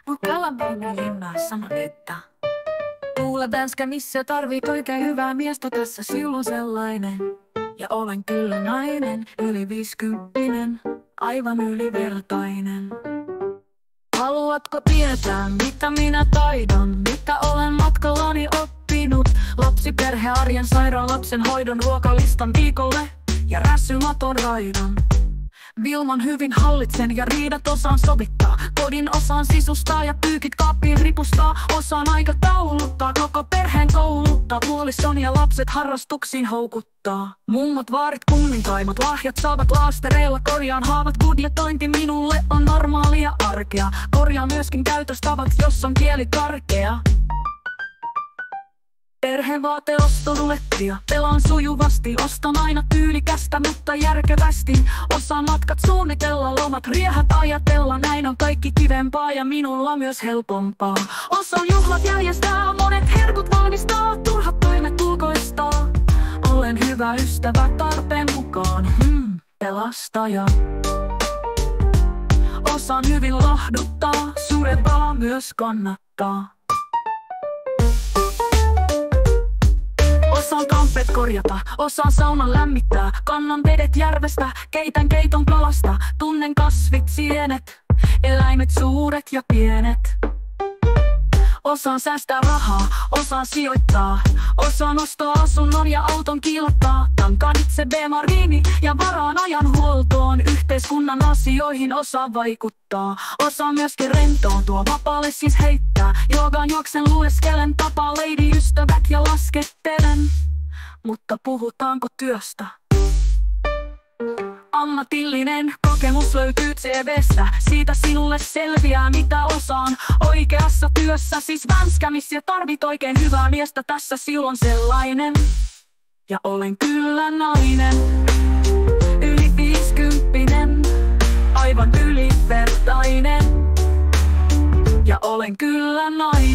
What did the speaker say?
Mut Kallanpääni linnaa sanon, että kuule Vänskä, missä tarvit oikein hyvää miestä, tässä silloin sellainen. Ja olen kyllä nainen, yli 50, aivan ylivertainen. Haluatko tietää, mitä minä taidon, mitä olen matkallani oppinut? Lapsiperhearjen, sairaalapsen hoidon, ruokalistan viikolle ja rässymaton raidon. Vilman hyvin hallitsen ja riidat osaan sovittaa. Kodin osaan sisustaa ja pyykit kaappiin ripustaa. Osaan aikatauluttaa, koko perheen kouluttaa. Puolison ja lapset harrastuksiin houkuttaa. Mummot, vaarit, kumminkaimot, lahjat saavat laastereilla. Korjaan haavat, budjetointi minulle on normaalia arkea. Korjaan myöskin käytöstavat, jos on kieli karkea. Perhevaateostorulettia, pelaan sujuvasti, ostan aina tyylikästä, mutta järkevästi. Osaan matkat suunnitella, lomat riehät ajatella, näin on kaikki kivempaa ja minulla myös helpompaa. Osaan juhlat järjestää, monet herkut valmistaa, turhat toimet ulkoistaa. Olen hyvä ystävä tarpeen mukaan, pelastaja. Osaan hyvin lahduttaa, surempaa myös kannattaa. Osaan kampet korjata, osaan saunan lämmittää, kannan vedet järvestä, keitän keiton kalasta, tunnen kasvit, sienet, eläimet suuret ja pienet. Osaan säästää rahaa, osaan sijoittaa, osaan ostaa asunnon ja auton kilottaa. Tankaan itse B-mariini ja varaan ajan huoltoon, yhteiskunnan asioihin osaan vaikuttaa. Osaan myöskin rentoutua, vapaalle siis heittää, joogaan juoksen lueskelen, tapaa lady-ystävät ja laskettelen. Mutta puhutaanko työstä? Ammatillinen kokemus löytyy CV:stä, siitä sinulle selviää mitä osaan. Oikeassa työssä siis Vänskä, missä tarvit oikein hyvää miestä, tässä silloin sellainen. Ja olen kyllä nainen, yli 50, aivan ylivertainen. Ja olen kyllä nainen.